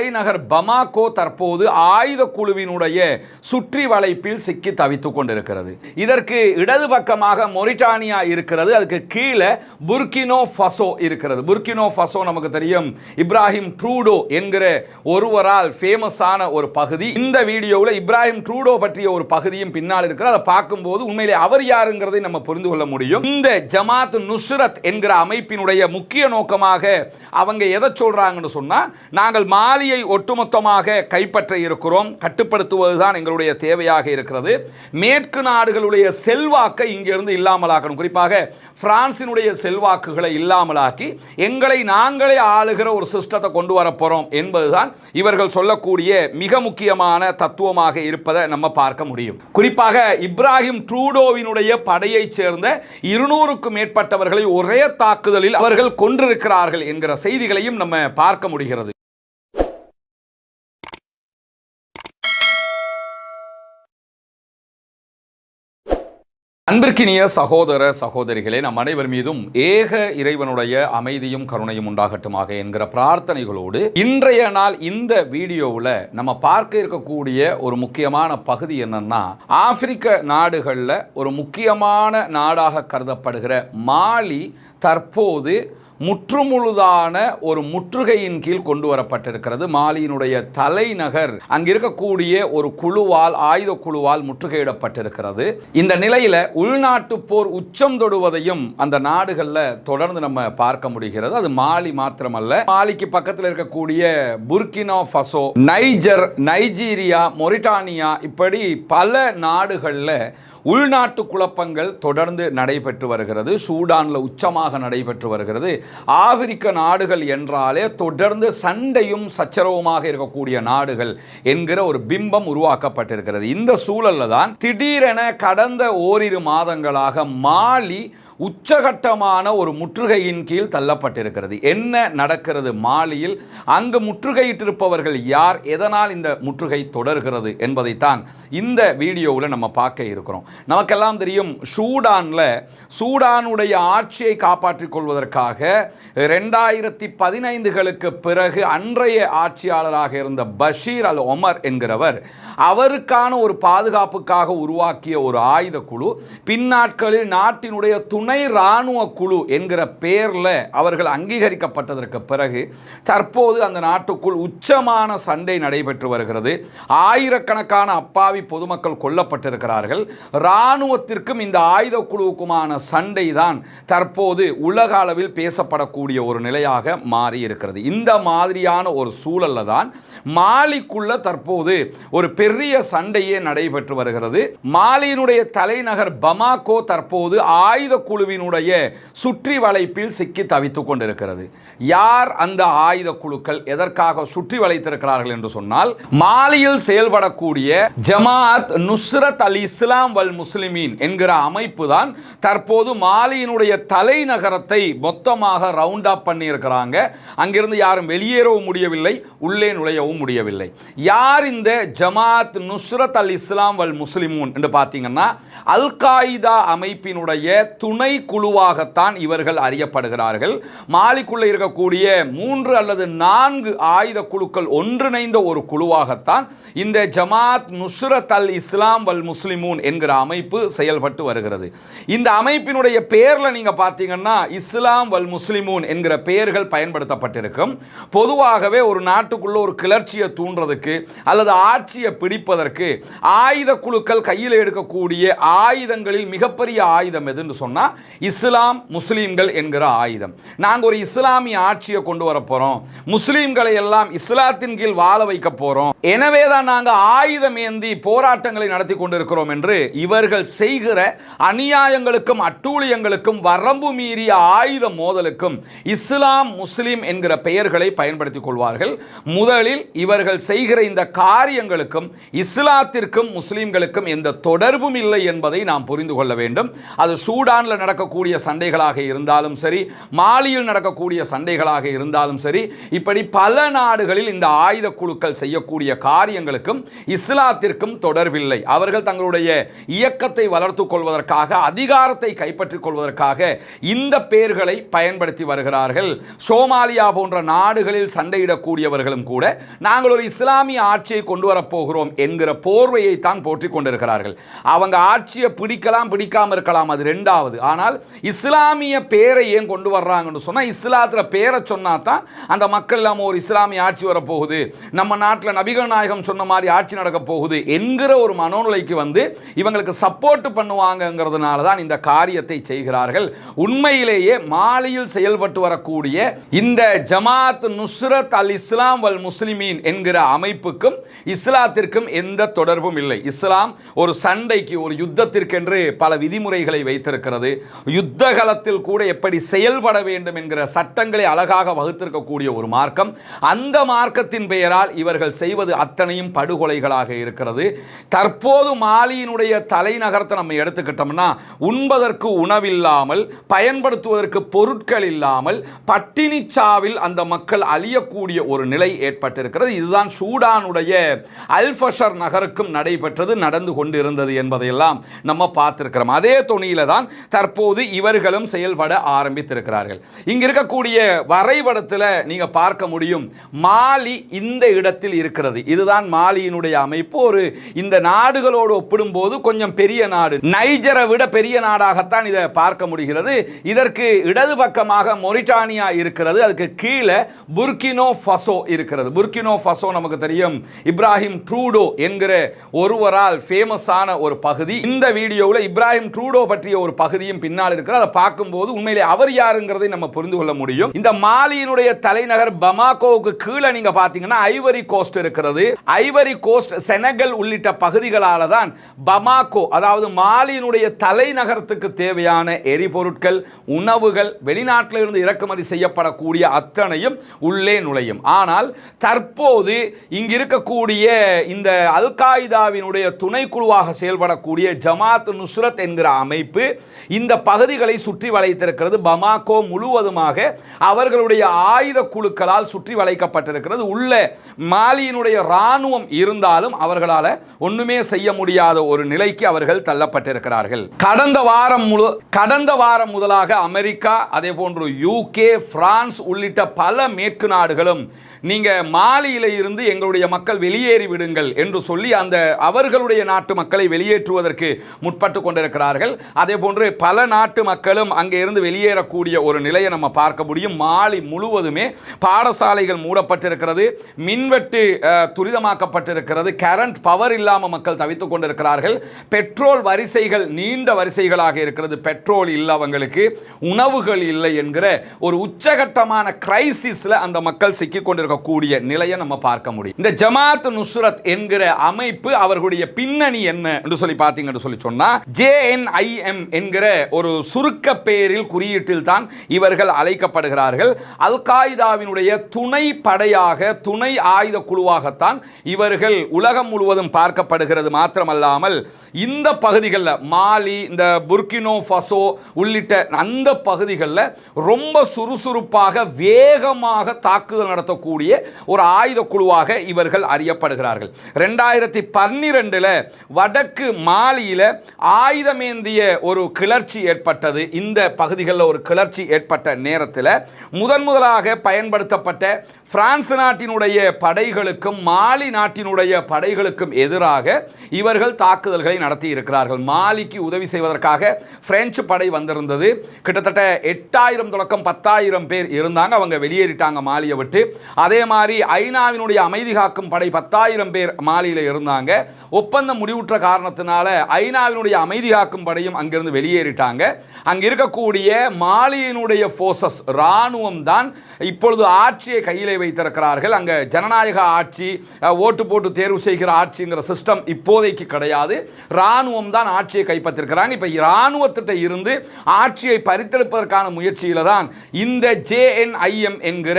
தலைநகர் பமாகோ தற்போது ஆயுத குழுவினுடைய சுற்றி வளைப்பில் சிக்கி தவித்துக் கொண்டிருக்கிறது. இதற்கு இடது பக்கமாக மொரிட்டானியா இருக்கிறது, அதுக்கு கீழே புர்கினோ ஃபசோ இருக்கிறது. புர்கினோ ஃபசோ நமக்கு தெரியும், இப்ராஹிம் ட்ரூடோ என்கிற ஒருவரால் ஃபேமஸான ஒரு பகுதி. இந்த வீடியோவில் இப்ராஹிம் ட்ரூடோ பற்றிய ஒரு பகுதியும் பின்னால் இருக்கிறது. அதை பார்க்கும்போது உண்மையிலே அவர் யாருங்கிறதை நம்ம புரிந்து கொள்ள முடியும். இந்த ஜமாத் நுஸ்ரத் என்கிற அமைப்பினுடைய முக்கிய நோக்கமாக அவங்க எதை சொல்றாங்கன்னு சொன்னா, நாங்கள் மாலியை ஒட்டுமொத்தமாக கைப்பற்ற இருக்கிறோம், கட்டுப்படுத்துவதுதான் எங்களுடைய தேவையாக இருக்கிறது. மேற்கு நாடுகளுடைய செல்வாக்கை இங்கிருந்து இல்லாமலாக்கணும், குறிப்பாக பிரான்சினுடைய செல்வாக்குகளை இல்லாமலாக்கி எங்களை நாங்களே ஆளுகிற ஒரு சிஸ்டத்தை கொண்டு வரப்போறோம் என்பதுதான் இவர்கள் சொல்லக்கூடிய மிக முக்கியமான தத்துவமாக இருப்பதை நம்ம பார்க்க முடியும். குறிப்பாக இப்ராஹிம் ட்ரூடோவினுடைய படையைச் சேர்ந்த 200க்கும் மேற்பட்டவர்களை ஒரே தாக்குதலில் அவர்கள் கொன்றிருக்கிறார்கள் என்கிற செய்திகளையும் நம்ம பார்க்க முடிகிறது. அன்பிற்கினிய சகோதர சகோதரிகளே, நம் அனைவர் மீதும் ஏக இறைவனுடைய அமைதியும் கருணையும் உண்டாகட்டுமாக என்கிற பிரார்த்தனைகளோடு இன்றைய நாள் இந்த வீடியோவில் நம்ம பார்க்க இருக்கக்கூடிய ஒரு முக்கியமான பகுதி என்னன்னா, ஆப்பிரிக்க நாடுகளில் ஒரு முக்கியமான நாடாக கருதப்படுகிற மாலி தற்போது முற்றுமுழுதான ஒரு முற்றுகையின் கீழ் கொண்டு வரப்பட்டிருக்கிறது. மாலியினுடைய தலைநகர் அங்கிருக்கக்கூடிய ஒரு குழுவால், ஆயுத குழுவால் முற்றுகையிடப்பட்டிருக்கிறது. இந்த நிலையில உள்நாட்டு போர் உச்சம் தொடுவதையும் அந்த நாடுகளில் தொடர்ந்து நம்ம பார்க்க முடிகிறது. அது மாலி மாத்திரமல்ல, மாலிக்கு பக்கத்தில் இருக்கக்கூடிய Burkina Faso, Niger, Nigeria, Mauritania, இப்படி பல நாடுகளில் உள்நாட்டு குழப்பங்கள் தொடர்ந்து நடைபெற்று வருகிறது. சூடான்ல உச்சமாக நடைபெற்று வருகிறது. ஆப்பிரிக்க நாடுகள் என்றாலே தொடர்ந்து சண்டையும் சச்சரவுமாக இருக்கக்கூடிய நாடுகள் என்கிற ஒரு பிம்பம் உருவாக்கப்பட்டிருக்கிறது. இந்த சூழல்ல தான் திடீரென கடந்த ஓரிரு மாதங்களாக மாலி உச்சகட்டமான ஒரு முற்றுகையின் கீழ் தள்ளப்பட்டிருக்கிறது. என்ன நடக்கிறது மாலியில்? அங்கு முற்றுகையிட்டிருப்பவர்கள் யார்? எதனால் இந்த முற்றுகை தொடர்கிறது என்பதைத்தான் இந்த வீடியோவில் நம்ம பார்க்க இருக்கிறோம். நமக்கெல்லாம் தெரியும், சூடானுடைய ஆட்சியை காப்பாற்றிக் கொள்வதற்காக 2015களுக்கு பிறகு அன்றைய ஆட்சியாளராக இருந்த பஷீர் அல் ஒமர் என்கிறவர் அவருக்கான ஒரு பாதுகாப்புக்காக உருவாக்கிய ஒரு ஆயுத குழு பின்னாட்களில் நாட்டினுடைய துணை இராணுவ குழு என்கிற பெயரில் அவர்கள் அங்கீகரிக்கப்பட்டதற்கு பிறகு தற்போது அந்த நாட்டுக்குள் உச்சமான சண்டை நடைபெற்று வருகிறது. ஆயிரக்கணக்கான அப்பாவி பொதுமக்கள் கொல்லப்பட்டிருக்கிறார்கள். இராணுவத்திற்கும் இந்த ஆயுத குழுவுக்குமான சண்டை தான் தற்போது உலக அளவில் பேசப்படக்கூடிய ஒரு நிலையாக மாறி இருக்கிறது. இந்த மாதிரியான ஒரு சூழல்ல தான் மாலிக்குள்ள தற்போது ஒரு பெரிய சண்டையே நடைபெற்று வருகிறது. மாலியினுடைய தலைநகர் பமாகோ தற்போது ஆயுத குழுவினுடைய சுற்றி வளைப்பில் சிக்கி தவித்துக் கொண்டிருக்கிறது. யார் அந்த ஆயுத குழுக்கள்? எதற்காக சுற்றி வளைத்திருக்கிறார்கள் என்று சொன்னால், மாலியில் செயல்படக்கூடிய ஜமாத் நுஸ்ரத் அல் இஸ்லாம் வல் முஸ்லிமீன் என்கிற அமைப்பு தான் தற்போது மாலியினுடைய தலைநகரத்தை மொத்தமாக ரவுண்ட் அப் பண்ணி இருக்கிறாங்க. அங்கிருந்து யாரும் வெளியேறவும் முடியவில்லை, உள்ளே நுழையவும் முடியவில்லை. யார் இந்த ஜமாத் நுஸ்ரத் அல் இஸ்லாம் வல் முஸ்லிமூன் என்று பார்த்தீங்கன்னா, அல் காயிதா அமைப்பினுடைய துணை குழுவாகத்தான் இவர்கள் அறியப்படுகிறார்கள். மாலிக்குள்ள இருக்கக்கூடிய 3 அல்லது 4 ஆயுத குழுக்கள் ஒன்றிணைந்த ஒரு குழுவாகத்தான் இந்த ஜமாத் நுஸ்ரத் அல் இஸ்லாம் வல் முஸ்லிமூன் என்கிற அமைப்பு செயல்பட்டு வருகிறது. இந்த அமைப்பினுடைய பெயர்ல நீங்க பார்த்தீங்கன்னா இஸ்லாம் வல் முஸ்லிமூன் என்கிற பெயர்கள் பயன்படுத்தப்பட்டிருக்கும். பொதுவாகவே ஒரு நாட்டுக்குள்ள ஒரு கிளர்ச்சியை தூண்டுறதுக்கு அல்லது ஆட்சியை பிடிப்பதற்கு ஆயுத குழுக்கள் கையில் எடுக்கக்கூடிய ஆயுதங்களில் மிகப்பெரிய ஆயுதம் எதுன்னு சொன்னா இஸ்லாம் முஸ்லிம்கள் என்கிற ஆயுதம். நாங்கள் ஒரு இஸ்லாமிய ஆட்சியை கொண்டு வர போறோம், முஸ்லிம்களை எல்லாம் இஸ்லாத்தின் கீழ் வாழ வைக்க போறோம், எனவேதான் நாங்கள் ஆயுதம் ஏந்தி போராட்டங்களை நடத்தி கொண்டிருக்கிறோம் என்று இவர்கள் செய்கிற அநியாயங்களுக்கும் அட்டூழியங்களுக்கும் வரம்பு மீறிய ஆயுத மோதலுக்கும் இஸ்லாம் முஸ்லிம் என்கிற பெயர்களை பயன்படுத்திக் கொள்வார்கள். முதலில் இவர்கள் செய்கிற இந்த காரியங்களுக்கும் இஸ்லாத்திற்கும் முஸ்லிம்களுக்கும் எந்த தொடர்பும் இல்லை என்பதை நாம் புரிந்து கொள்ள வேண்டும். அது சூடான்ல ஈரானில் நடக்கக்கூடிய சண்டைகளாக இருந்தாலும் சரி, மாலியில் நடக்கக்கூடிய சண்டைகளாக இருந்தாலும் சரி, இப்படி பல நாடுகளில் இந்த ஆயுத குழுக்கள் செய்யக்கூடிய காரியங்களுக்கும் இஸ்லாத்திற்கும் தொடர்பில்லை. அவர்கள் தங்களுடைய இயக்கத்தை வளர்த்துக் கொள்வதற்காக, அதிகாரத்தை கைப்பற்றிக் கொள்வதற்காக இந்த பெயர்களை பயன்படுத்தி வருகிறார்கள். சோமாலியா போன்ற நாடுகளில் சண்டையிடக்கூடியவர்களும் கூட நாங்கள் ஒரு இஸ்லாமிய ஆட்சியை கொண்டு வரப்போகிறோம் என்கிற போர்வையை தான் போற்றிக் கொண்டிருக்கிறார்கள். அவங்க ஆட்சியை பிடிக்கலாம் பிடிக்காம இருக்கலாம், அது ரெண்டாவது. ஆனால் இஸ்லாமிய பேரை ஏன் கொண்டு வர்றாங்கன்னு சொன்னா, இஸ்லாத்துல பேரை சொன்னா தான் அந்த மக்கள் இல்லாம ஒரு இஸ்லாமிய ஆட்சி வரப்போகுது, நம்ம நாட்டில் நபிகள் நாயகம் சொன்ன மாதிரி ஆட்சி நடக்க போகுது என்கிற ஒரு மனோநிலைக்கு வந்து இவங்களுக்கு சப்போர்ட் பண்ணுவாங்கிறதுனால தான் இந்த காரியத்தை செய்கிறார்கள். உண்மையிலேயே மாலியில் செயல்பட்டு வரக்கூடிய இந்த ஜமாத் நுஸ்ரத் அல் இஸ்லாம் வல் முஸ்லிமீன் என்கிற அமைப்புக்கும் இஸ்லாத்திற்கும் எந்த தொடர்பும் இல்லை. இஸ்லாம் ஒரு சண்டைக்கு, ஒரு யுத்தத்திற்கென்று பல விதிமுறைகளை வைத்திருக்கிறது. யுத்த காலத்தில் கூட எப்படி செயல்பட வேண்டும் என்கிற சட்டங்களை அழகாக வகுத்திருக்கக்கூடிய ஒரு மார்க்கம். அந்த மார்க்கத்தின் பெயரால் இவர்கள் செய்வது அத்தனையும் படுகொலைகளாக இருக்கிறது. தற்போது மாலியினுடைய தலைநகரத்தை நம்ம எடுத்துக்கிட்டோம்னா, உண்பதற்கு உணவில்லாமல், பயன்படுத்துவதற்கு பொருட்கள் இல்லாமல் பட்டினிச்சாவில் அந்த மக்கள் அழியக்கூடிய ஒரு நிலை ஏற்பட்டிருக்கிறது. இதுதான் சூடானுடைய அல்ஃபஷர் நகருக்கும் நடைபெற்றது, நடந்து கொண்டிருந்தது என்பதையெல்லாம் நம்ம பார்த்திருக்கிறோம். அதே தொனியில தான் தற்போது இவர்களும் செயல்பட ஆரம்பித்திருக்கிறார்கள். இங்க இருக்கக்கூடிய வரைபடத்தில் நீங்க பார்க்க முடியும், மாலி இந்த இடத்தில் இருக்கிறது. இதுதான் மாலியினுடைய அமைப்பு. ஒரு இந்த நாடுகளோடு ஒப்பிடும்போது கொஞ்சம் பெரிய நாடு, நைஜரை விட பெரிய நாடாகத்தான் இதை பார்க்க முடிகிறது. இதற்கு இடது பக்கமாக மொரிட்டானியா இருக்கிறது, அதுக்கு கீழே புர்கினோ ஃபசோ இருக்கிறது. புர்கினோ ஃபசோ நமக்கு தெரியும், இப்ராஹிம் ட்ரூடோ என்கிற ஒருவரால் ஃபேமஸான ஒரு பகுதி. இந்த வீடியோவில் இப்ராஹிம் ட்ரூடோ பற்றிய ஒரு பகுதியும் பின்னால் இருக்கிறது. அதை பார்க்கும்போது உண்மையிலே அவர் யாருங்கிறதை நம்ம புரிந்து கொள்ள முடியும். இந்த மாலியினுடைய தலைநகர் பமாகோவுக்கு கீழே நீங்க பார்த்தீங்கன்னா ஐவரி கோஸ்ட் இருக்கிறது. ஐவரி கோஸ்ட், செனகல் உள்ளிட்ட பகுதிகளால தான் பமாகோ, அதாவது மாலியினுடைய தலைநகரத்துக்கு தேவையான எரிபொருட்கள், உணவுகள் வெளிநாட்டில் இருந்து இறக்குமதி செய்யப்படக்கூடிய அத்தனையும் உள்ளே நுழையும். ஆனால் தற்போது இங்கு இருக்கக்கூடிய இந்த அல் காய்தாவினுடைய துணைக்குழுவாக செயல்படக்கூடிய ஜமாத் நுஸ்ரத் என்கிற அமைப்பு இந்த பகுதிகளை சுற்றி வளைத்திருக்கிறது. பமாகோ முழுவதுமாக அவர்களுடைய ஆயுத குழுக்களால் சுற்றி வளைக்கப்பட்டிருக்கிறது. உள்ள மாலியினுடைய ராணுவம் இருந்தாலும் அவர்களால் ஒண்ணுமே செய்ய முடியாத ஒரு நிலைக்கு அவர்கள் தள்ளப்பட்டிருக்கிறார்கள். கடந்த வாரம் முதலாக அமெரிக்கா, அதே போன்று யூகே, பிரான்ஸ் உள்ளிட்ட பல மேற்கு நாடுகளும் நீங்க மாலியில இருந்து எங்களுடைய மக்கள் வெளியேறி விடுங்கள் என்று சொல்லி அந்த அவர்களுடைய நாட்டு மக்களை வெளியேற்றுவதற்கு முற்பட்டு கொண்டிருக்கிறார்கள். அதே போன்று பல நாட்டு மக்களும் அங்கே இருந்து வெளியேறக்கூடிய ஒரு நிலையை நம்ம பார்க்க முடியும். மாலி முழுவதுமே பாடசாலைகள் மூடப்பட்டிருக்கிறது, மின்வெட்டு துரிதமாக்கப்பட்டிருக்கிறது, கரண்ட் பவர் இல்லாமல் மக்கள் தவித்துக் கொண்டிருக்கிறார்கள். பெட்ரோல் வரிசைகள் நீண்ட வரிசைகளாக இருக்கிறது, பெட்ரோல் இல்லை, அவங்களுக்கு உணவுகள் இல்லை என்கிற ஒரு உச்சகட்டமான கிரைசிஸ்ல அந்த மக்கள் சிக்கிக் கொண்டிருக்கிறார்கள். கூடிய நிலையை நம்ம பார்க்க முடியும். இந்த ஜமாத் நுஸ்ரத் என்கிற அமைப்பு அவர்களுடைய பின்னணி என்ன என்று சொல்லி பார்த்தீங்கன்னு சொல்லி சொன்னா, JNIM என்கிற ஒரு சுருக்க பெயரில் குறியீட்டில் தான் இவர்கள் அழைக்கப்படுகிறார்கள். அல் காய்தாவினுடைய துணை படையாக, துணை ஆயுத குழுவாகத்தான் இவர்கள் உலகம் முழுவதும் பார்க்கப்படுகிறது. மாத்திரமல்லாமல் இந்த பகுதிகளில் மாலி, இந்த புர்கினோ ஃபசோ உள்ளிட்ட அந்த பகுதிகளில் ரொம்ப சுறுசுறுப்பாக வேகமாக தாக்குதல் நடத்தக்கூடிய ஒரு ஆயுத குழுவாக இவர்கள் அறியப்படுகிறார்கள். 2012 வடக்கு மாலியில ஆயுதமேந்திய ஒரு கிளர்ச்சி ஏற்பட்டது. இந்த பகுதிகளில் ஒரு கிளர்ச்சி ஏற்பட்ட நேரத்தில் முதலாக பயன்படுத்தப்பட்ட பிரான்ஸ் நாட்டினுடைய படைகளுக்கும் மாலி நாட்டினுடைய படைகளுக்கும் எதிராக இவர்கள் தாக்குதல்களை நடத்தி இருக்கிறார்கள். மாலிக்கு உதவி செய்வதற்காக பிரெஞ்சு படை வந்திருந்தது. கிட்டத்தட்ட 8000 தொடக்கம் 10,000 பேர் இருந்தாங்க. அவங்க வெளியேறிட்டாங்க மாலியை விட்டு. அதே மாதிரி ஐநாவினுடைய அமைதி காக்கும் படை 10,000 பேர் மாலியில் இருந்தாங்க. ஒப்பந்தம் முடிவுற்ற காரணத்தினால ஐநாவினுடைய அமைதி காக்கும் படையும் அங்கிருந்து வெளியேறிட்டாங்க. அங்க இருக்கக்கூடிய மாலியினுடைய போர்சஸ், ராணுவம் தான் இப்பொழுது ஆட்சியை கையிலே வைத்திருக்கிறார்கள். அங்க ஜனநாயக ஆட்சி, ஓட்டு போட்டு தேர்வு செய்கிற ஆட்சிங்கிற சிஸ்டம் இப்போதைக்கு கிடையாது. ராணுவம் தான் ஆட்சியை கைப்பற்றிருக்கிறாங்க. இப்ப ராணுவத்திட்ட இருந்து ஆட்சியை பறித்தெடுப்பதற்கான முயற்சியில தான் இந்த JNIM என்கிற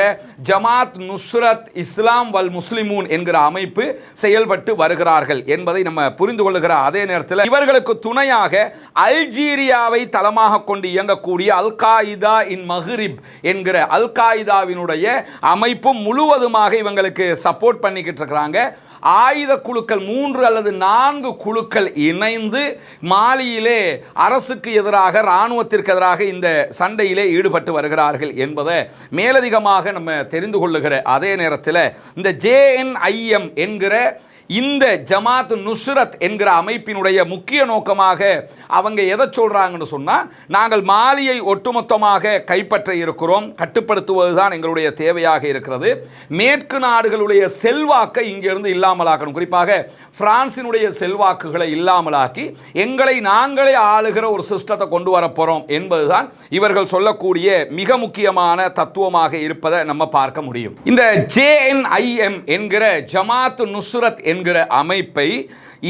ஜமாத் நுஸ்ரத் இஸ்லாம் வல் முஸ்லிமூன் என்கிற அமைப்பு செயல்பட்டு வருகிறார்கள் என்பதை நம்ம புரிந்து கொள்ளுகிற அதே நேரத்தில் இவர்களுக்கு துணையாக அல்ஜீரியாவை தளமாக கொண்டு இயங்கக்கூடிய அல் காயிதா இன் மஹ்ரிப் என்கிற அல் காயிதாவினுடைய அமைப்பும் முழுவதுமாக இவங்களுக்கு சப்போர்ட் பண்ணிக்கிட்டு இருக்கிறாங்க. ஆயுத குழுக்கள் 3 அல்லது 4 குழுக்கள் இணைந்து மாலியிலே அரசுக்கு எதிராக இராணுவத்திற்கு எதிராக இந்த சண்டையிலே ஈடுபட்டு வருகிறார்கள் என்பதை மேலதிகமாக நம்ம தெரிந்து கொள்ளுகிற அதே நேரத்தில் இந்த JNIM என்கிற இந்த ஜமாத் நுஸ்ரத் என்கிற அமைப்பினுடைய முக்கிய நோக்கமாக அவங்க எதை சொல்றாங்கன்னு சொன்னா, நாங்கள் மாலியை ஒட்டுமொத்தமாக கைப்பற்ற இருக்கிறோம், கட்டுப்படுத்துவதுதான் எங்களுடைய தேவையாக இருக்கிறது. மேற்கு நாடுகளுடைய செல்வாக்கை இங்கிருந்து இல்லாமலாக்கணும், குறிப்பாக பிரான்சினுடைய செல்வாக்குகளை இல்லாமலாக்கி எங்களை நாங்களே ஆளுகிற ஒரு சிஸ்டத்தை கொண்டு வர போறோம் என்பதுதான் இவர்கள் சொல்லக்கூடிய மிக முக்கியமான தத்துவமாக இருப்பதை நம்ம பார்க்க முடியும். இந்த JNIM என்கிற ஜமாத் நுஸ்ரத் என்கிற அமைப்பை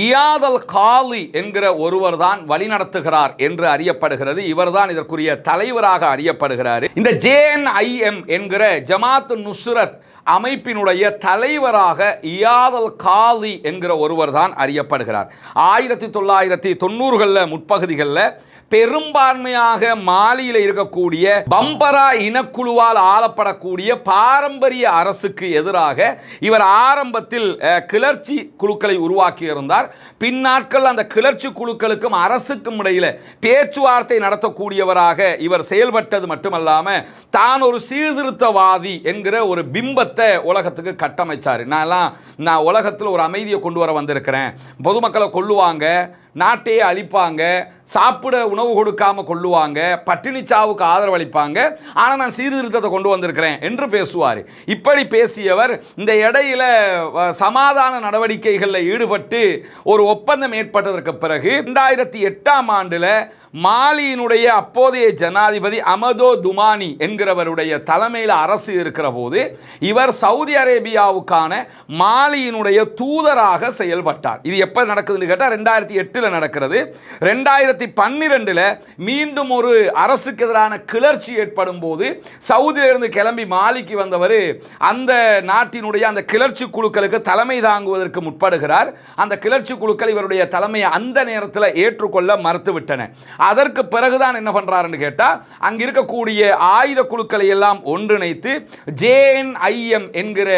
இயாத் அல் காலி என்கிற ஒருவர் தான் வழிநடத்துகிறார் என்று அறியப்படுகிறது. இவர்தான் இதற்குரிய தலைவராக அறியப்படுகிறார். இந்த JNIM என்கிற ஜமாத் நுஸ்ரத் அமைப்பினுடைய தலைவராக இயாத் அல் காலி என்கிற ஒருவர் தான் அறியப்படுகிறார். 1990களில் முற்பகுதிகளில் பெரும்பான்மையாக மாலியில் இருக்கக்கூடிய பம்பரா இனக்குழுவால் ஆளப்படக்கூடிய பாரம்பரிய அரசுக்கு எதிராக இவர் ஆரம்பத்தில் கிளர்ச்சி குழுக்களை உருவாக்கியிருந்தார். பின்னாட்கள் அந்த கிளர்ச்சி குழுக்களுக்கும் அரசுக்கும் இடையில பேச்சுவார்த்தை நடத்தக்கூடியவராக இவர் செயல்பட்டது மட்டுமல்லாம தான் ஒரு சீர்திருத்தவாதி என்கிற ஒரு பிம்பத்தை உலகத்துக்கு கட்டமைச்சார். நான் உலகத்தில் ஒரு அமைதியை கொண்டு வர வந்திருக்கிறேன், பொதுமக்களை கொல்லுவாங்க, நாட்டையே அழிப்பாங்க, சாப்பிட உணவு கொடுக்காம கொள்ளுவாங்க, பட்டினி சாவுக்கு ஆதரவு அளிப்பாங்க, ஆனால் நான் சீர்திருத்தத்தை கொண்டு வந்திருக்கிறேன் என்று பேசுவார். இப்படி பேசியவர் இந்த இடையில சமாதான நடவடிக்கைகளில் ஈடுபட்டு ஒரு ஒப்பந்தம் ஏற்பட்டதற்கு பிறகு 2008ஆம் ஆண்டில் மாலியினுடைய அப்போதைய ஜனாதிபதி அமதோ துமானி என்கிறவருடைய தலைமையில் அரசு இருக்கிற போது இவர் சவுதி அரேபியாவுக்கான மாலியினுடைய தூதராக செயல்பட்டார். இது எப்போ நடக்குதுன்னு கேட்டால் 2008 நடக்கிறது. 2012 மீண்டும் ஒரு அரசுக்கு எதிரான கிளர்ச்சி ஏற்படும் போது சவுதியிலிருந்து கிளம்பி மாலிக்கு வந்தவர் அந்த நாட்டினுடைய அந்த கிளர்ச்சி குழுக்களுக்கு தலைமை தாங்குவதற்கு முற்படுகிறார். அந்த கிளர்ச்சி குழுக்கள் இவருடைய தலைமையை அந்த நேரத்தில் ஏற்றுக்கொள்ள மறுத்துவிட்டன. அதற்கு பிறகுதான் என்ன பண்றாருன்னு கேட்டா, அங்க இருக்கக்கூடிய ஆயுத குழுக்களை எல்லாம் ஒன்றிணைத்து JNIM என்கிற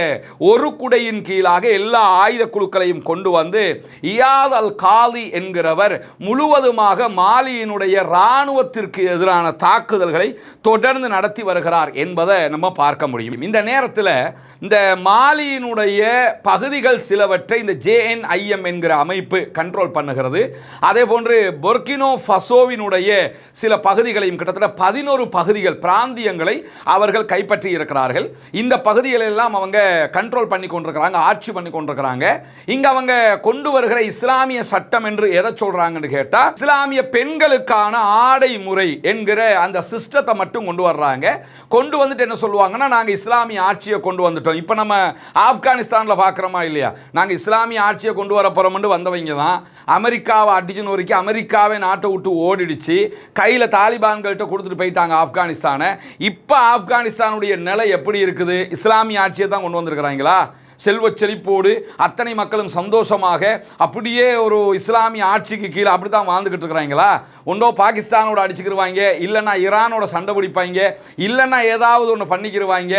ஒரு குடையின் கீழாக எல்லா ஆயுத குழுக்களையும் கொண்டு வந்து இயாத் அல் காலி என்கிறவர் முழுவதுமாக மாலியினுடைய இராணுவத்திற்கு எதிரான தாக்குதல்களை தொடர்ந்து நடத்தி வருகிறார் என்பதை நம்ம பார்க்க முடியும். இந்த நேரத்தில் இந்த மாலியினுடைய பகுதிகள் சிலவற்றை இந்த JNIM என்கிற அமைப்பு கண்ட்ரோல் பண்ணுகிறது. அதே போன்று புர்கினோ ஃபசோவினுடைய சில பகுதிகளையும் கிட்டத்தட்ட 11 பகுதிகள் பிராந்தியங்களை அவர்கள் கைப்பற்றி இருக்கிறார்கள். இந்த பகுதிகளை எல்லாம் அவங்க கண்ட்ரோல் பண்ணி கொண்டிருக்கிறாங்க, ஆட்சி பண்ணி கொண்டிருக்கிறாங்க. இங்க அவங்க கொண்டு வருகிற இஸ்லாமிய சட்டம் என்று எதை சொல்றாங்கன்னு கேட்டா, இஸ்லாமிய பெண்களுக்கான ஆடை முறை என்கிற அந்த சிஸ்டத்தை மட்டும் கொண்டு வர்றாங்க. கொண்டு வந்துட்டு என்ன சொல்லுவாங்கன்னா, நாங்க இஸ்லாமிய ஆட்சியை கொண்டு வந்துட்டோம். இப்ப நம்ம ஆப்கானிஸ்தான்ல பாக்குறோமா இல்லையா, நாங்க இஸ்லாமிய ஆட்சியை கொண்டு வர போறோம்னு வந்தவங்க தான் அமெரிக்காவை அடிச்சுன்னு வரைக்கும் அமெரிக்காவை நாட்டை விட்டு ஓடிடுச்சு, கையில் தாலிபான்கள்ட்ட கொடுத்துட்டு போயிட்டாங்க ஆப்கானிஸ்தானை. இப்போ ஆப்கானிஸ்தானுடைய நிலை எப்படி இருக்குது? இஸ்லாமிய ஆட்சியை தான் கொண்டு வந்திருக்கிறாங்களா? செல்வ செழிப்போடு அத்தனை மக்களும் சந்தோஷமாக அப்படியே ஒரு இஸ்லாமிய ஆட்சிக்கு கீழே அப்படி தான் வாழ்ந்துக்கிட்டு இருக்கிறாங்களா? ஒன்றோ பாகிஸ்தானோட அடிச்சுக்கிடுவாங்க, இல்லைன்னா ஈரானோட சண்டை பிடிப்பாங்க, இல்லைன்னா ஏதாவது ஒன்று பண்ணிக்கிடுவாங்க.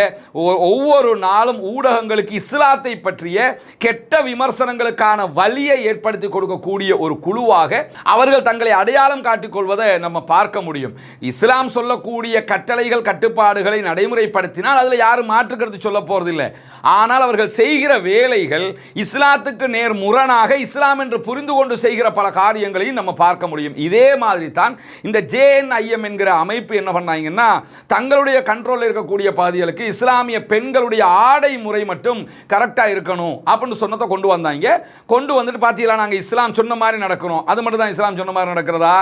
ஒவ்வொரு நாளும் ஊடகங்களுக்கு இஸ்லாத்தை பற்றிய கெட்ட விமர்சனங்களுக்கான வழியை ஏற்படுத்தி கொடுக்கக்கூடிய ஒரு குழுவாக அவர்கள் தங்களை அடையாளம் காட்டிக்கொள்வதை நம்ம பார்க்க முடியும். இஸ்லாம் சொல்லக்கூடிய கட்டளைகள் கட்டுப்பாடுகளை நடைமுறைப்படுத்தினால் அதில் யாரும் மாற்றுக்கருத்து சொல்ல போறதில்லை. ஆனால் அவர்கள் செய்கிற வேலைகள் இஸ்லாத்துக்கு நேர் முரணாக இஸ்லாம் என்று புரிந்து கொண்டு செய்கிற பல காரியங்களையும் நம்ம பார்க்க முடியும். இதே மாதிரி தான் இந்த JNIM என்கிற அமைப்பு என்ன பண்ணாங்கன்னா, தங்களுடைய கண்ட்ரோலில் இருக்கக்கூடிய பகுதிகளுக்கு இஸ்லாமிய பெண்களுடைய ஆடை முறை மட்டும் கரெக்டாக இருக்கணும் அப்படின்னு சொன்னதை கொண்டு வந்தாங்க. கொண்டு வந்துட்டு பார்த்தீங்களா, நாங்கள் இஸ்லாம் சொன்ன மாதிரி நடக்கணும், அது மட்டும் தான் இஸ்லாம் சொன்ன மாதிரி நடக்கிறதா?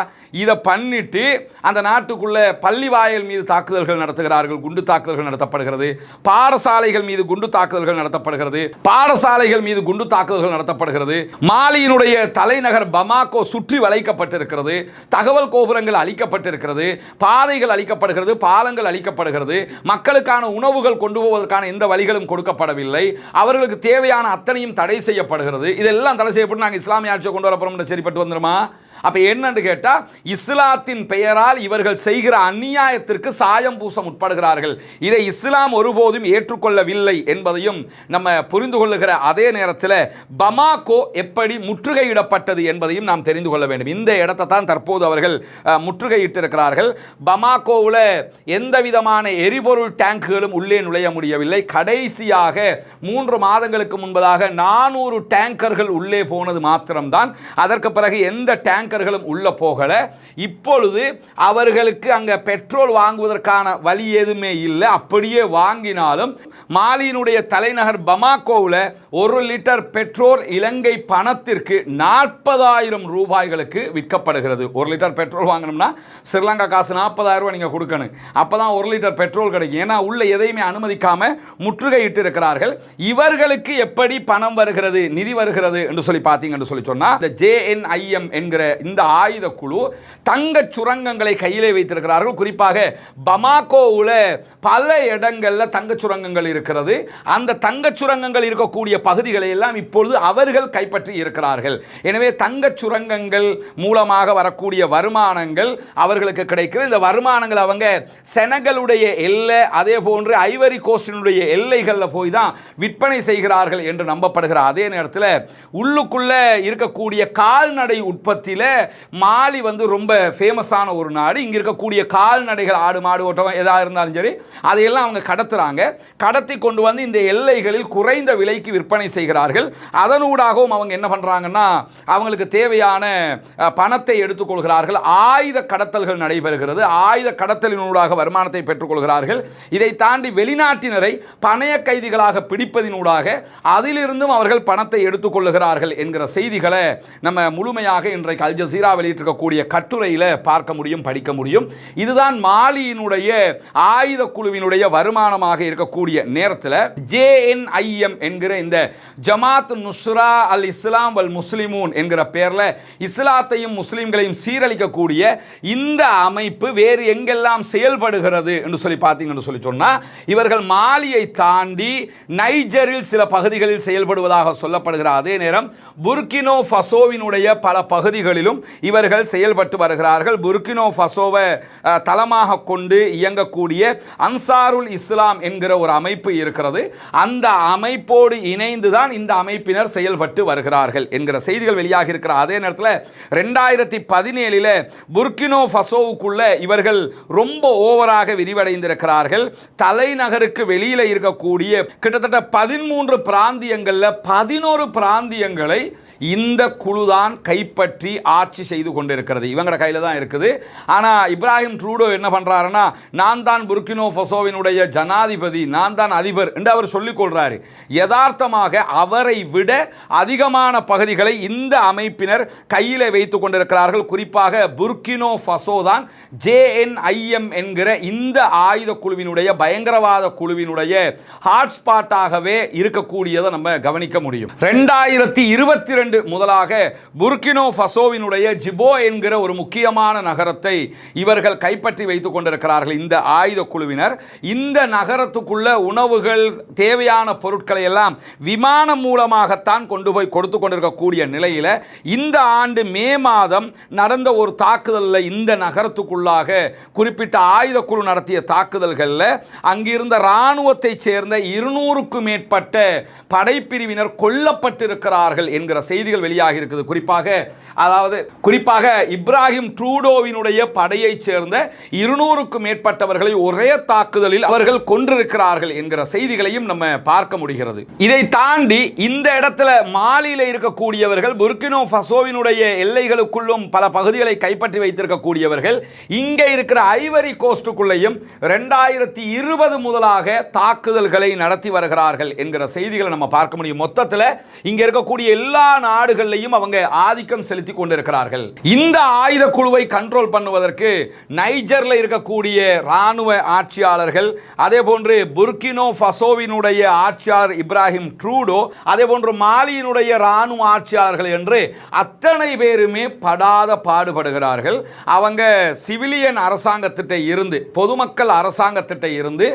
இதை பண்ணிட்டு அந்த நாட்டுக்குள்ள பள்ளி வாயில் மீது தாக்குதல்கள் நடத்துகிறார்கள், குண்டு தாக்குதல்கள் நடத்தப்படுகிறது, பாடசாலைகள் மீது குண்டு தாக்குதல்கள் நடத்தப்படுகிறது. நடத்தப்படுகிறது, பாடசாலைகள் மீது குண்டு தாக்குதல்கள் நடத்தப்படுகிறது, மாலியினுடைய தலைநகர் பமாகோ சுற்றி வளைக்கப்பட்டிருக்கிறது, தகவல் கோபுரங்கள் அளிக்கப்பட்டிருக்கிறது, பாதைகள் அளிக்கப்படுகிறது, பாலங்கள் அளிக்கப்படுகிறது, மக்களுக்கான உணவுகள் கொண்டு போவதற்கான எந்த வழிகளும் கொடுக்கப்படவில்லை, அவர்களுக்கு தேவையான அத்தனையும் தடை செய்யப்படுகிறது. இதெல்லாம் தடை செய்யப்பட்டு நாங்கள் இஸ்லாமிய ஆட்சியை கொண்டு வரப்போம் சரிப்பட்டு வந்துருமா? அப்ப என்னன்னு கேட்டா, இஸ்லாத்தின் பெயரால் இவர்கள் செய்கிற அநியாயத்திற்கு சாயம் பூச முற்படுகிறார்கள். இதை இஸ்லாம் ஒருபோதும் ஏற்றுக்கொள்ளவில்லை என்பதையும் நம்ம புரிந்து கொள்ளுகிற அதே நேரத்தில் பமாகோ எப்படி முற்றுகையிடப்பட்டது என்பதையும் நாம் தெரிந்து கொள்ள வேண்டும். இந்த இடத்தை தான் தற்போது அவர்கள் முற்றுகையிட்டிருக்கிறார்கள். பமாகோவில் எந்த விதமான எரிபொருள் டேங்குகளும் உள்ளே நுழைய முடியவில்லை. கடைசியாக 3 மாதங்களுக்கு முன்பதாக 400 டேங்கர்கள் உள்ளே போனது மாத்திரம்தான். அதற்கு பிறகு எந்த டேங்கர்களும் உள்ள போகல. இப்பொழுது அவர்களுக்கு அங்க பெட்ரோல் வாங்குவதற்கான வழி எதுவுமே இல்லை. அப்படியே வாங்கினாலும் மாலியினுடைய தலைநகர் பமாகோவில் 1 லிட்டர் பெட்ரோல் இலங்கை பணத்திற்கு 40,000 ரூபாய்களுக்கு விற்கப்படுகிறது. 1 லிட்டர் பெட்ரோல் வாங்கணும்னா ஸ்ரீலங்கா காசு 40,000 ரூபாய் நீங்க கொடுக்கணும். அப்பதான் 1 லிட்டர் பெட்ரோல் கிடைக்கும். ஏன்னா உள்ள எதையுமே அனுமதிக்காம முற்றுகையிட்டு இருக்கிறார்கள். இவர்களுக்கு எப்படி பணம் வருகிறது, நிதி வருகிறது என்று சொல்லி பார்த்தீங்கன்னு சொல்லி சொன்னா, இந்த JNIM என்கிற இந்த ஆயுத குழு தங்க சுரங்கங்களை கையிலே வைத்திருக்கிறார்கள். குறிப்பாக பமாகோவில் பல இடங்களில் தங்க சுரங்கங்கள் இருக்கிறது. அந்த தங்க சுரங்கங்கள் இருக்கக்கூடிய பகுதிகளை எல்லாம் இப்பொழுது அவர்கள் கைப்பற்றி இருக்கிறார்கள். எனவே தங்க சுரங்கங்கள் மூலமாக வரக்கூடிய வருமானங்கள் அவர்களுக்கு கிடைக்கிறது. இந்த வருமானங்கள் அவங்க செனகலுடைய எல்லை, அதே போன்று ஐவரி கோஸ்டினுடைய எல்லைகளில் போய் தான் விற்பனை செய்கிறார்கள் என்று நம்பப்படுகிற அதே நேரத்தில் உள்ளுக்குள்ள இருக்கக்கூடிய கால்நடை உற்பத்தியில் மாலி ரொம்ப ஃபேமஸான ஒரு நாடு. இங்க இருக்கக்கூடிய கால்நடைகள், ஆடு மாடு ஓட்டம் எதாக இருந்தாலும் சரி, அதையெல்லாம் அவங்க கடத்துறாங்க. கடத்தி கொண்டு வந்து இந்த எல்லைகளில் குறைந்த விலைக்கு விற்பனை செய்கிறார்கள். அதனூடாகவும் அவங்க என்ன பண்றாங்கன்னா, அவங்களுக்கு தேவையான பணத்தை எடுத்துக்கொள்கிறார்கள். ஆயுத கடத்தல்கள் நடைபெறுகிறது. ஆயுத கடத்தலினூடாக வருமானத்தை பெற்றுக்கொள்கிறார்கள். இதை தாண்டி வெளிநாட்டினரை பணைய கைதிகளாக பிடிப்பதினூடாக அதிலிருந்தும் அவர்கள் பணத்தை எடுத்துக்கொள்ளுகிறார்கள் என்கிற செய்திகளை நம்ம முழுமையாக இன்றைக்கு அல் ஜசீரா வெளியிட்டிருக்கக்கூடிய கட்டுரையில் பார்க்க முடியும், படிக்க முடியும். இதுதான் மாலியினுடைய ஆயுத குழுவினுடைய வருமானமாக இருக்கக்கூடிய நேரத்தில் JNIM என்கிற இந்த ஜமாத் நுஸ்ரா அல் இஸ்லாம் வல் முஸ்லிமூன் என்கிற பெயரில் இஸ்லாத்தையும் முஸ்லிம்களையும் சீரழிக்கக்கூடிய இந்த அமைப்பு வேறு எங்கெல்லாம் செயல்படுகிறது என்று சொல்லி பார்த்தீங்கன்னு சொல்லி சொன்னா, இவர்கள் மாலியை தாண்டி நைஜரில் சில பகுதிகளில் செயல்படுவதாக சொல்லப்படுகிற அதே நேரம் புர்கினோ ஃபசோவினுடைய பல பகுதிகளிலும் இவர்கள் செயல்பட்டு வருகிறார்கள். புர்கினோ ஃபசோவை தளமாக கொண்டு இயங்கக்கூடிய அன்சாருல் இஸ்லாம் என்கிற ஒரு அமைப்பு இருக்கிறது. அந்த அமைப்போடு இணைந்துதான் இந்த அமைப்பினர் செயல்பட்டு வருகிறார்கள் என்கிற செய்திகள் வெளியாக இருக்கிற அதே நேரத்தில் 2017 புர்கினோ ஃபசோவுக்குள்ள இவர்கள் ரொம்ப ஓவராக விரிவடைந்திருக்கிறார்கள். தலைநகருக்கு வெளியில் இருக்கக்கூடிய கிட்டத்தட்ட 13 பிராந்தியங்களில் 11 பிராந்தியங்களை இந்த குழுதான் கைப்பற்றி ஆட்சி செய்து கொண்டிருக்கிறது. இவங்களோட கையில தான் இருக்குது. ஆனா இப்ராஹிம் ட்ரூடோ என்ன பண்றாருன்னா, நான் தான் புர்கினோ ஃபசோவினுடைய ஜனாதிபதி, நான் தான் அதிபர் என்று அவர் சொல்லிக் கொள்றாரு. யதார்த்தமாக அவரை விட அதிகமான பகுதிகளை இந்த அமைப்பினர் கையிலே வைத்துக் கொண்டிருக்கிறார்கள். குறிப்பாக புர்கினோ ஃபசோ தான் JNIM என்கிற இந்த ஆயுத குழுவினுடைய பயங்கரவாத குழுவினுடைய ஹாட்ஸ்பாட்டாகவே இருக்கக்கூடியதை நம்ம கவனிக்க முடியும். 2022 முதலாக புர்கினோ ஃபசோவினுடைய ஜிபோ என்கிற ஒரு முக்கியமான நகரத்தை இவர்கள் கைப்பற்றி வைத்துக் கொண்டிருக்கிறார்கள். இந்த ஆயுத குழுவினர் இந்த நகரத்துக்குள்ள உணவுகள், தேவையான பொருட்களை எல்லாம் விமானம் மூலமாகத்தான் கொண்டு போய் கொடுத்து கொண்டிருக்கக்கூடிய நிலையில் இந்த ஆண்டு மே மாதம் நடந்த ஒரு தாக்குதலில் இந்த நகரத்துக்குள்ளாக குறிப்பிட்ட ஆயுத குழு நடத்திய தாக்குதல்களில் அங்கிருந்த இராணுவத்தை சேர்ந்த 200க்கும் மேற்பட்ட படைப்பிரிவினர் கொல்லப்பட்டிருக்கிறார்கள் என்கிற செய்திகள் வெளியாக இருக்குது. குறிப்பாக இப்ராஹிம் ட்ரூடோவினுடைய படையைச் சேர்ந்த 200க்கும் மேற்பட்டவர்களை ஒரே தாக்குதலில் அவர்கள் கொன்றிருக்கிறார்கள் என்கிற செய்திகளையும் நம்ம பார்க்க முடிகிறது. இதை தாண்டி இந்த இடத்துல மாலியில் இருக்கக்கூடியவர்கள் புர்கினோ ஃபசோவினுடைய எல்லைகளுக்குள்ளும் பல பகுதிகளை கைப்பற்றி வைத்திருக்கக்கூடியவர்கள் இங்கே இருக்கிற ஐவரி கோஸ்டுக்குள்ளையும் 2020 முதலாக தாக்குதல்களை நடத்தி வருகிறார்கள் என்கிற செய்திகளை நம்ம பார்க்க முடியும். மொத்தத்தில் இங்க இருக்கக்கூடிய எல்லா நாடுகளிலையும் அவங்க ஆதிக்கம் செலுத்தி செலுத்தி கொண்டிருக்கிறார்கள். இந்த ஆயுத குழுவை கண்ட்ரோல் பண்ணுவதற்கு நைஜர்ல இருக்கக்கூடிய ராணுவ ஆட்சியாளர்கள், அதே போன்று புர்கினோ ஃபசோவினுடைய ஆட்சியாளர் இப்ராஹிம் ட்ரூடோ, அதே போன்று மாலியினுடைய ராணுவ ஆட்சியாளர்கள் என்று அத்தனை பேருமே படாத பாடுபடுகிறார்கள். அவங்க சிவிலியன் அரசாங்கத்திட்ட இருந்து, பொதுமக்கள் அரசாங்கத்திட்ட இருந்து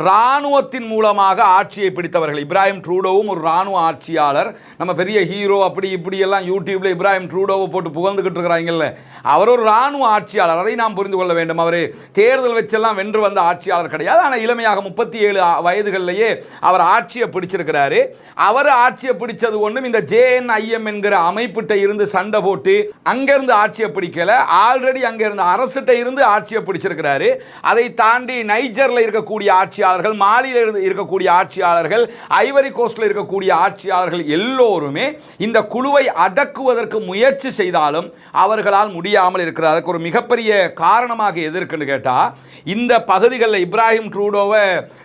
ராணுவத்தின் மூலமாக ஆட்சியை பிடித்தவர்கள். இப்ராஹிம் ட்ரூடோவும் ஒரு ராணுவ ஆட்சியாளர். நம்ம பெரிய ஹீரோ அப்படி இப்படி எல்லாம் யூடியூப்ல இப்ராஹிம் ட்ரூடோவை போட்டு புகழ்ந்துகிட்டு இருக்கிறாங்கல்ல, அவர் ஒரு ராணுவ ஆட்சியாளர். அதை நாம் புரிந்து கொள்ள வேண்டும். அவர் தேர்தல் வச்செல்லாம் வென்று வந்த ஆட்சியாளர் கிடையாது. ஆனால் இளமையாக 37 வயதுகளிலேயே அவர் ஆட்சியை பிடிச்சிருக்கிறாரு. அவர் ஆட்சியை பிடிச்சது ஒன்றும் இந்த JNIM என்கிற அமைப்பிட்ட இருந்து சண்டை போட்டு அங்கிருந்து ஆட்சியை பிடிக்கல. ஆல்ரெடி அங்க இருந்த அரசிட்ட இருந்து ஆட்சியை பிடிச்சிருக்கிறாரு. அதை தாண்டி நைஜர்ல இருக்கக்கூடிய ஆட்சியாளர்கள், மாலியில் இருக்கக்கூடிய ஆட்சியாளர்கள், ஐவரி கோஸ்ட்ல இருக்கக்கூடிய ஆட்சியாளர்கள் எல்லோருமே இந்த குழுவை அடக்குவதற்கு முயற்சி செய்தாலும் அவர்களால் முடியாமல் இருக்கிறார். அதுக்கு ஒரு மிகப்பெரிய காரணமாக எது இருக்குன்னு கேட்டா, இந்த பகுதிகளில் இப்ராஹிம் ட்ரூடோவை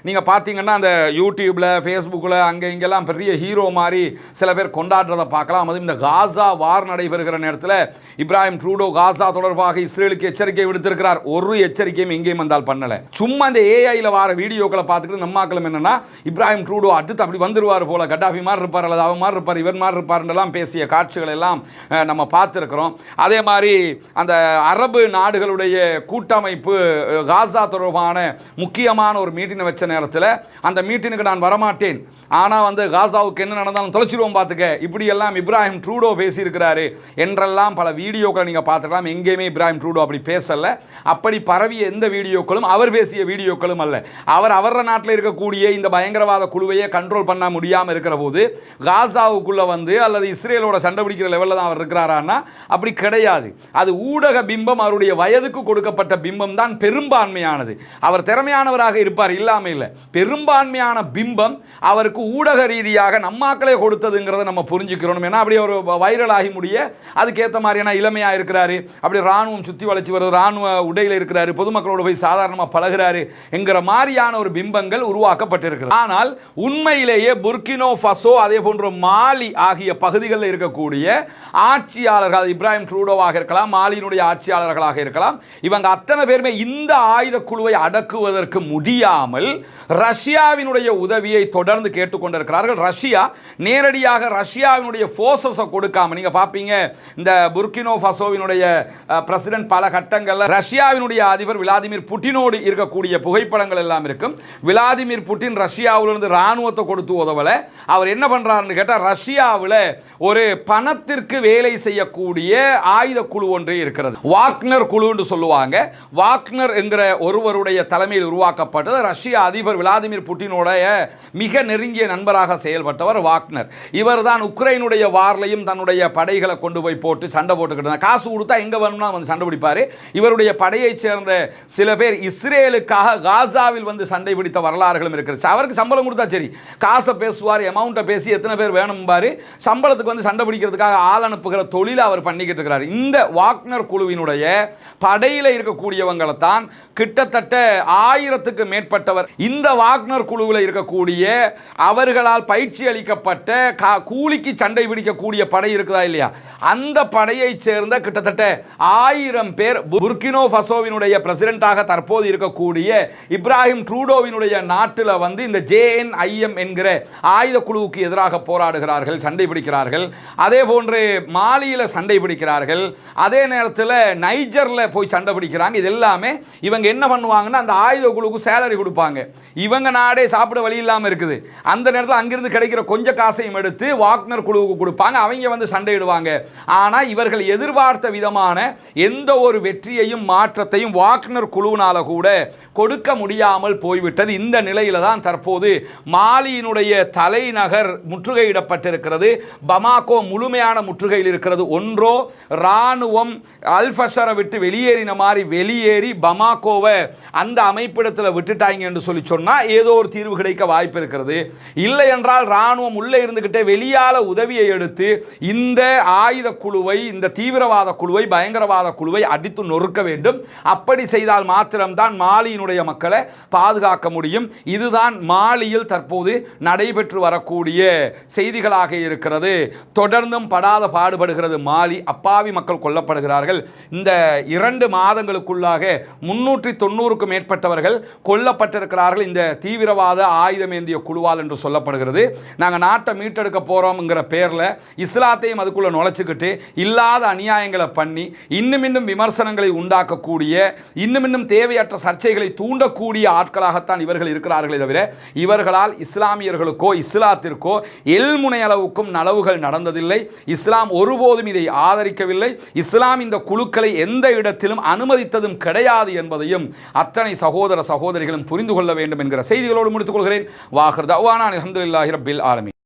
நீங்க பாத்தீங்கன்னா அந்த யூடியூப்ல, ஃபேஸ்புக்ல அங்க இங்கெல்லாம் பெரிய ஹீரோ மாதிரி சில பேர் கொண்டாடுறதை பார்க்கலாம். அதுவும் இந்த காசா வார் நடைபெறுகிற நேரத்தில் இப்ராஹிம் ட்ரூடோ காசா தொடர்பாக இஸ்ரேலுக்கு எச்சரிக்கை விடுத்திருக்கிறார். ஒரு எச்சரிக்கையும் எங்கேயும் வந்தால் பண்ணல. சும்மா இந்த ஏஐல வார வீடியோக்களை பார்த்துட்டு நம்மாக்களும் என்னன்னா, இப்ராஹிம் ட்ரூடோ அடுத்து அப்படி வந்துருவார் போல, கட்டாஃபி மாதிரி இருப்பார் அல்லது அவன் மாதிரி இருப்பார், இவன் மாதிரி இருப்பார்ன்றெல்லாம் பேசிய காட்சிகள் எல்லாம் நம்ம பார்த்துருக்கிறோம். அதே மாதிரி அந்த அரபு நாடுகளுடைய கூட்டமைப்பு காசா தொடர்பான முக்கியமான ஒரு மீட்டினை வச்ச நேரத்தில் அந்த மீட்டினுக்கு நான் வரமாட்டேன், ஆனால் வந்து காசாவுக்கு என்ன நடந்தாலும் தொலைச்சிருவோம் பார்த்துக்க, இப்படி எல்லாம் இப்ராஹிம் ட்ரூடோ பேசியிருக்கிறாரு என்றெல்லாம் பல வீடியோக்களை நீங்கள் பார்த்துக்கலாம். எங்கேயுமே இப்ராஹிம் ட்ரூடோ அப்படி பேசல. அப்படி பரவிய எந்த வீடியோக்களும் அவர் பேசிய வீடியோக்களும் அல்ல. அவர் நாட்டில் இருக்கக்கூடிய இந்த பயங்கரவாத குழுவையே கண்ட்ரோல் பண்ண முடியாமல் இருக்கிற போது காசாவுக்குள்ள வந்து அல்லது இஸ்ரேலோட சண்டை பிடிக்கிற லெவலில் தான் அவர் இருக்கிறாரான்னா அப்படி கிடையாது. அது ஊடக பிம்பம், அவருடைய வயதுக்கு கொடுக்கப்பட்ட பிம்பம் தான் பெரும்பான்மையானது. அவர் திறமையானவராக இருப்பார், இல்லாமல் இல்லை. பெரும்பான்மையான பிம்பம் அவருக்கு ஊடக ரீதியாக நம்மாக்களே கொடுத்ததுங்கிறத நம்ம புரிஞ்சுக்கிறோம். ஏன்னா அப்படி ஒரு வைரல் ஆகி முடிய அதுக்கேற்ற மாதிரியான இளமையாக இருக்கிறாரு, அப்படி ராணுவம் சுற்றி வளைச்சு வருது, ராணுவ உடையில் இருக்கிறாரு, பொதுமக்களோடு போய் சாதாரணமாக பழகிறாரு என்கிற மாதிரியான ஒரு பிம்பங்கள் உருவாக்கப்பட்டிருக்கிறது. ஆனால் உண்மையிலேயே புர்கினோ ஃபசோ, அதே போன்று மாலி ஆகிய பகுதிகளில் இருக்கக்கூடிய ஆட்சியாளர்கள், இப்ராஹிம் ட்ரூடோவாக இருக்கலாம், மாலியினுடைய ஆட்சியாளர்களாக இருக்கலாம், இவங்க அத்தனை பேருமே இந்த ஆயுத குழுவை அடக்குவதற்கு முடியாமல் ரஷ்யாவினுடைய உதவியை தொடர்ந்து கேட்டுக்கொண்டிருக்கிறார்கள். ரஷ்யா நேரடியாக ரஷ்யாவினுடைய போர்சஸை கொடுக்காம, நீங்க பாப்பீங்க இந்த புர்கினோ ஃபசோவினுடைய பிரசிடென்ட் பல கட்டங்களில் ரஷ்யாவினுடைய அதிபர் விளாடிமிர் புட்டினோடு இருக்கக்கூடிய புகைப்படங்கள் எல்லாம் இருக்கும். விளாடிமிர் புட்டின் ரஷ்யாவிலிருந்து ராணுவத்தை கொடுத்து உதவல. அவர் என்ன பண்றாருன்னு கேட்டா, ரஷ்யாவில் ஒரு பணத்திற்கு வேலை செய்யக்கூடிய ஆயுத குழு ஒன்று இருக்கிறது, வாக்னர் குழு சொல்லுவாங்க. வாக்னர் என்கிற ஒருவருடைய தலைமையில் உருவாக்கப்பட்டது. ரஷ்ய அதிபர் விளாடிமிர் புட்டினோடைய மிக நெருங்கிய நண்பராக செயல்பட்டவர் வாக்னர். இவர் தான் உக்ரைனுடைய வார்லையும் தன்னுடைய படைகளை கொண்டு போய் போட்டு சண்டை போட்டுக்கிட்டு, காசு கொடுத்தா எங்க வேணும்னா வந்து சண்டை பிடிப்பாரு. இவருடைய படையை சேர்ந்த சில பேர் இஸ்ரேலுக்காக காசாவில் வந்து சண்டை பிடித்த வரலாறுகளும் இருக்கிறது. அவருக்கு சம்பளம் கொடுத்தா சரி, காசை பேசுவார், அமௌண்ட்டை பேசி எத்தனை பேர் வேணும் பாரு, சம்பளத்துக்கு வந்து சண்டை பிடிக்கிறதுக்காக ஆள் அனுப்புகிற தொழிலை அவர் பண்ணிக்கிட்டு இருக்கிறார். இந்த வாக்னர் குழுவினுடைய படையில் இருக்கக்கூடியவங்களை தான் கிட்டத்தட்ட 1000க்கு மேற்பட்டவர் இந்த வாக்னர் குழுவில் இருக்கக்கூடிய அவர்களால் பயிற்சி அளிக்கப்பட்ட கூலிக்கு சண்டை பிடிக்கக்கூடிய படை இருக்குதா இல்லையா, அந்த படையை சேர்ந்த கிட்டத்தட்ட 1000 பேர் புர்கினோ ஃபசோவினுடைய பிரசிடென்ட்டாக தற்போது இருக்கக்கூடிய இப்ராஹிம் ட்ரூடோவினுடைய நாட்டில் வந்து இந்த JNIM என்கிற ஆயுத குழுவுக்கு எதிராக போராடுகிறார்கள், சண்டை பிடிக்கிறார்கள். அதே போன்று மாலியில் சண்டை பிடிக்கிறார்கள். அதே நேரத்தில் நைஜர்ல போய் சண்டை பிடிக்கிறாங்க. இது எல்லாமே இவங்க என்ன பண்ணுவாங்கன்னா, அந்த ஆயுத குழுவுக்கு சேலரி கொடுப்பாங்க. இவங்க நாடே சாப்பிட வழி இல்லாமல் இருக்குது. அந்த நேரத்தில் அங்கிருந்து கிடைக்கிற கொஞ்சம் காசையும் எடுத்து வாக்னர் குழுவுக்கு கொடுப்பாங்க. அவங்க வந்து சண்டையிடுவாங்க. ஆனால் இவர்கள் எதிர்பார்த்த விதமான எந்த ஒரு வெற்றியையும் மாற்றத்தையும் வாக்னர் குழுவினால கூட கொடுக்க முடியாமல் போய்விட்டது. இந்த நிலையில தான் தற்போது மாலியினுடைய தலைநகர் முற்றுகையிடப்பட்டிருக்கிறது. பமாகோ முழுமையான முற்றுகையில் இருக்கிறது. ஒன்றோ ராணுவம் அல்ஃபஷரை விட்டு வெளியேறின மாதிரி வெளியேறி பமாகோவை அந்த அமைப்பிடத்தில் விட்டுட்டாங்க என்று சொல்லி சொன்னா ஏதோ ஒரு தீர்வு கிடைக்க வாய்ப்பு இருக்கிறது. இல்லை என்றால் ராணுவம் உள்ளே இருந்துகிட்டே வெளியால உதவியை எடுத்து இந்த ஆயுத குழுவை, இந்த தீவிரவாத குழுவை, பயங்கரவாத குழுவை அடித்து நொறுக்க வேண்டும். அப்படி செய்தால் மாத்திரம்தான் மாலியினுடைய மக்களை பாதுகாக்க முடியும். இதுதான் மாலியில் தற்போது நடைபெற்று வரக்கூடிய செய்திகளாக இருக்கிறது. தொடர்ந்தும் படாத பாடுபடுகிறது மாலி அப்பாவி மக்கள் கொல்லப்படுகிறார்கள். இந்த 2 மாதங்களுக்குள்ளாக 390க்கும் மேற்பட்டவர்கள் கொல்லப்பட்டிருக்கிறார்கள் இந்த தீவிரவாத ஆயுதமேந்திய குழுவால் என்று சொல்லப்படுகிறது. நாங்கள் நாட்டை மீட்டெடுக்க போறோம்ங்கிற பேரில் இஸ்லாத்தையும் அதுக்குள்ள நுழைச்சிக்கிட்டு இல்லாத அநியாயங்களை பண்ணி இன்னும் விமர்சனங்களை உண்டாக்கக்கூடிய இன்னும் தேவையற்ற சர்ச்சைகளை தூண்டக்கூடிய ஆட்களாகத்தான் இவர்கள் இருக்கிறார்களே தவிர இவர்களால் இஸ்லாமியர்களுக்கோ இஸ்லாத்திற்கோ எல்முனை அளவுக்கும் நலவுகள் நடந்ததில்லை. இஸ்லாம் ஒருபோதும் இதை ஆதரிக்கவில்லை. இஸ்லாம் இந்த குழுக்களை எந்த இடத்திலும் அனுமதித்ததும் கிடையாது என்பதையும் அத்தனை சகோதர சகோதரிகளும் புரிந்து கொள்ள வேண்டும் என்கிற செய்திகளோடு முடித்துக் கொள்கிறேன். வாஹிர் தஅவானா அல்ஹம்துலில்லாஹி ரப்பில் ஆலமீன்.